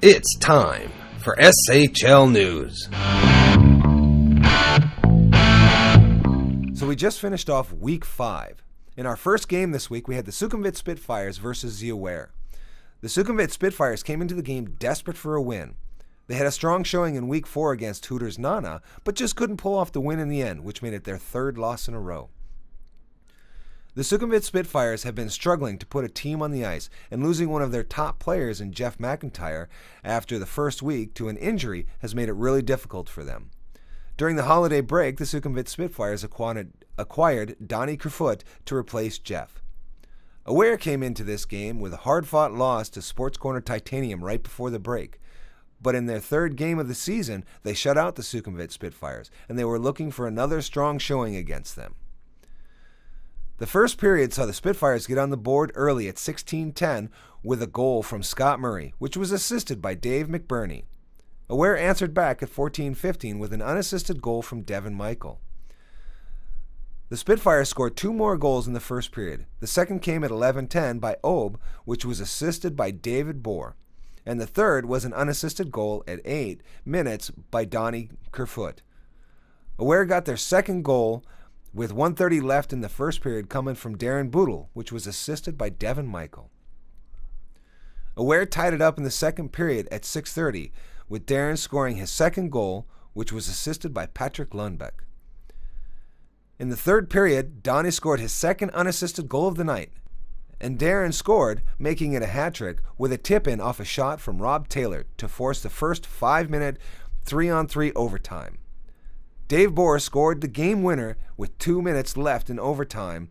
It's time for SHL News. So we just finished off Week 5. In our first game this week, we had the Sukhumvit Spitfires versus the Aware. The Sukhumvit Spitfires came into the game desperate for a win. They had a strong showing in Week 4 against Hooters Nana, but just couldn't pull off the win in the end, which made it their third loss in a row. The Sukhumvit Spitfires have been struggling to put a team on the ice, and losing one of their top players in Jeff McIntyre after the first week to an injury has made it really difficult for them. During the holiday break, the Sukhumvit Spitfires acquired Donny Kerfoot to replace Jeff. Aware came into this game with a hard-fought loss to Sports Corner Titanium right before the break. But in their third game of the season, they shut out the Sukhumvit Spitfires, and they were looking for another strong showing against them. The first period saw the Spitfires get on the board early at 16-10 with a goal from Scott Murray, which was assisted by Dave McBurney. Aware answered back at 14-15 with an unassisted goal from Devin Michael. The Spitfires scored two more goals in the first period. The second came at 11-10 by Obe, which was assisted by David Bohr. And the third was an unassisted goal at 8 minutes by Donny Kerfoot. Aware got their second goal with 1:30 left in the first period coming from Darren Boodle, which was assisted by Devin Michael. Aware tied it up in the second period at 6:30, with Darren scoring his second goal, which was assisted by Patrick Lundbeck. In the third period, Donny scored his second unassisted goal of the night, and Darren scored, making it a hat-trick with a tip-in off a shot from Rob Taylor to force the first 5-minute 3-on-3 overtime. Dave Bohr scored the game winner with 2 minutes left in overtime,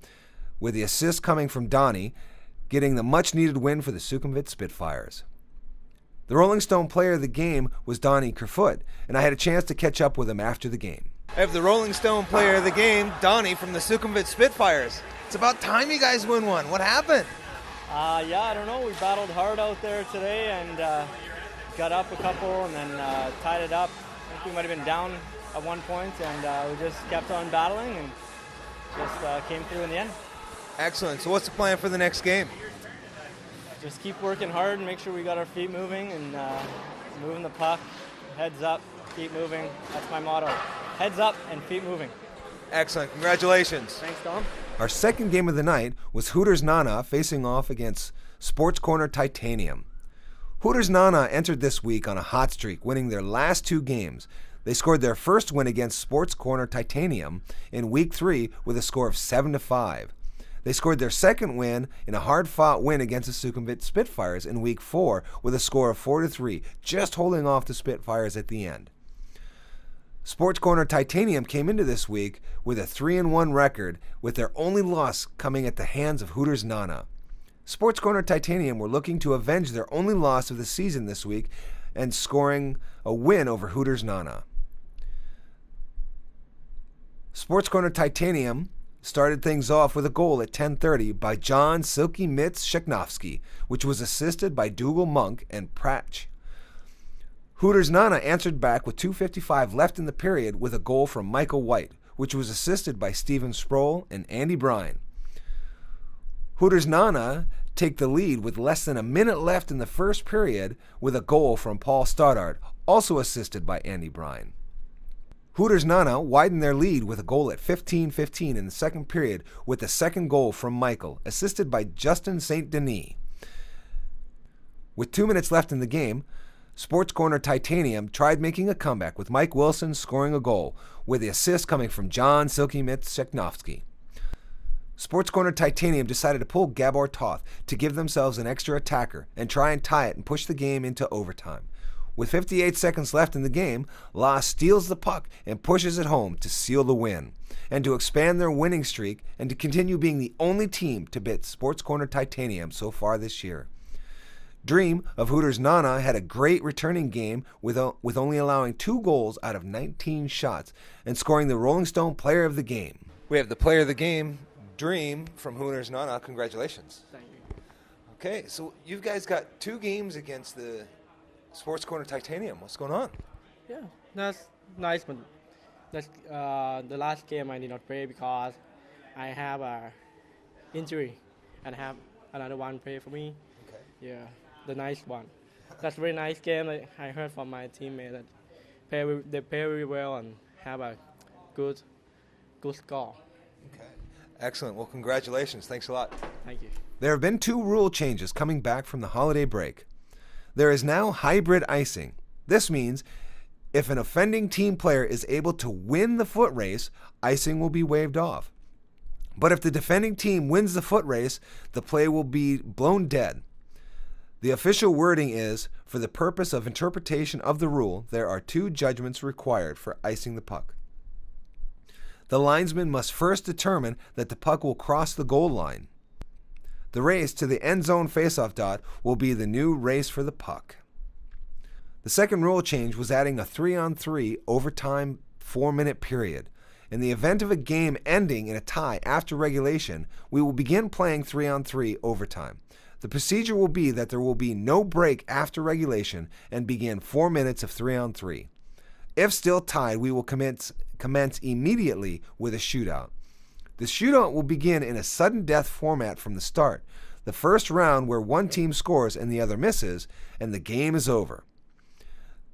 with the assist coming from Donny, getting the much-needed win for the Sukhumvit Spitfires. The Rolling Stone player of the game was Donny Kerfoot, and I had a chance to catch up with him after the game. I have the Rolling Stone player of the game, Donny from the Sukhumvit Spitfires. It's about time you guys win one. What happened? I don't know. We battled hard out there today and got up a couple and then tied it up. I think we might have been down at one point, and we just kept on battling and just came through in the end. Excellent. So what's the plan for the next game? Just keep working hard and make sure we got our feet moving and moving the puck. Heads up, keep moving. That's my motto. Heads up and feet moving. Excellent. Congratulations. Thanks, Dom. Our second game of the night was Hooters Nana facing off against Sports Corner Titanium. Hooters Nana entered this week on a hot streak, winning their last two games. They scored their first win against Sports Corner Titanium in Week 3 with a score of 7-5. They scored their second win in a hard-fought win against the Sukhumvit Spitfires in Week 4 with a score of 4-3, just holding off the Spitfires at the end. Sports Corner Titanium came into this week with a 3-1 record, with their only loss coming at the hands of Hooters Nana. Sports Corner Titanium were looking to avenge their only loss of the season this week and scoring a win over Hooters Nana. Sports Corner Titanium started things off with a goal at 10:30 by John Silky Mitz Sheknovsky, which was assisted by Dougal Monk and Pratch. Hooters Nana answered back with 2:55 left in the period with a goal from Michael White, which was assisted by Stephen Sproul and Andy Bryan. Hooters Nana take the lead with less than a minute left in the first period with a goal from Paul Stoddard, also assisted by Andy Bryan. Hooters Nana widened their lead with a goal at 15:15 in the second period with the second goal from Michael, assisted by Justin St. Denis. With 2 minutes left in the game, Sports Corner Titanium tried making a comeback with Mike Wilson scoring a goal, with the assist coming from John Silky Mitz Sheknovsky. Sports Corner Titanium decided to pull Gabor Toth to give themselves an extra attacker and try and tie it and push the game into overtime. With 58 seconds left in the game, Laas steals the puck and pushes it home to seal the win, and to expand their winning streak and to continue being the only team to beat Sports Corner Titanium so far this year. Dream of Hooters Nana had a great returning game with only allowing 2 goals out of 19 shots and scoring the Rolling Stone player of the game. We have the player of the game, Dream from Hooters Nana. Congratulations. Thank you. Okay, so you guys got 2 games against the Sports Corner Titanium. What's going on? Yeah, that's nice, but that's, the last game I did not play because I have a injury and have another one play for me. Okay. Yeah, the nice one. that's a very nice game. I heard from my teammate that they play very well and have a good score. Okay. Excellent. Well, congratulations. Thanks a lot. Thank you. There have been 2 rule changes coming back from the holiday break. There is now hybrid icing. This means if an offending team player is able to win the foot race, icing will be waved off. But if the defending team wins the foot race, the play will be blown dead. The official wording is, for the purpose of interpretation of the rule, there are 2 judgments required for icing the puck. The linesman must first determine that the puck will cross the goal line. The race to the end zone faceoff dot will be the new race for the puck. The second rule change was adding a 3-on-3 overtime 4-minute period. In the event of a game ending in a tie after regulation, we will begin playing 3-on-3 overtime. The procedure will be that there will be no break after regulation and begin 4 minutes of 3-on-3. If still tied, we will commence immediately with a shootout. The shootout will begin in a sudden death format from the start. The first round where one team scores and the other misses, and the game is over.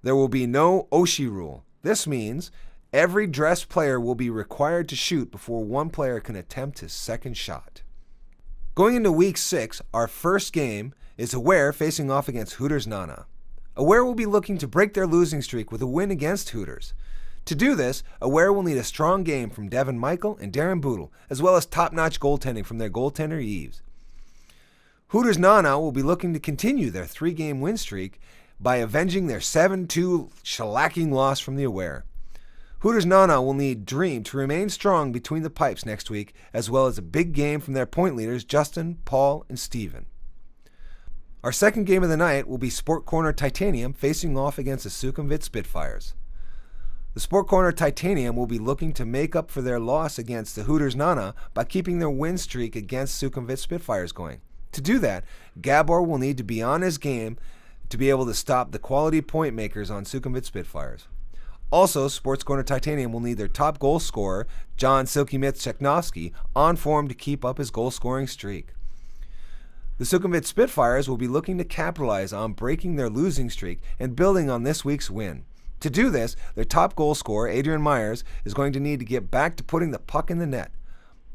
There will be no Oshie rule. This means every dressed player will be required to shoot before one player can attempt his second shot. Going into Week 6, our first game is Aware facing off against Hooters Nana. Aware will be looking to break their losing streak with a win against Hooters. To do this, Aware will need a strong game from Devin Michael and Darren Boodle, as well as top-notch goaltending from their goaltender Eves. Hooters Nana will be looking to continue their 3-game win streak by avenging their 7-2 shellacking loss from the Aware. Hooters Nana will need Dream to remain strong between the pipes next week, as well as a big game from their point leaders Justin, Paul, and Steven. Our second game of the night will be Sport Corner Titanium facing off against the Sukhumvit Spitfires. The Sport Corner Titanium will be looking to make up for their loss against the Hooters Nana by keeping their win streak against Sukhumvit Spitfires going. To do that, Gabor will need to be on his game to be able to stop the quality point makers on Sukhumvit Spitfires. Also, Sports Corner Titanium will need their top goal scorer, John Silky-Mitz Cheknovsky, on form to keep up his goal-scoring streak. The Sukhumvit Spitfires will be looking to capitalize on breaking their losing streak and building on this week's win. To do this, their top goal scorer, Adrian Myers, is going to need to get back to putting the puck in the net.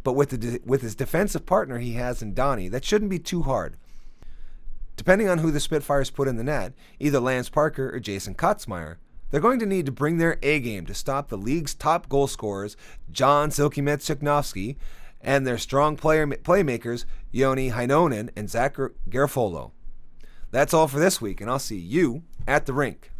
But with his defensive partner he has in Donny, that shouldn't be too hard. Depending on who the Spitfires put in the net, either Lance Parker or Jason Kotzmeyer, they're going to need to bring their A-game to stop the league's top goal scorers, John Silky-Mitz Cheknovsky, and their strong playmakers, Joni Heinonen and Zach Garofolo. That's all for this week, and I'll see you at the rink.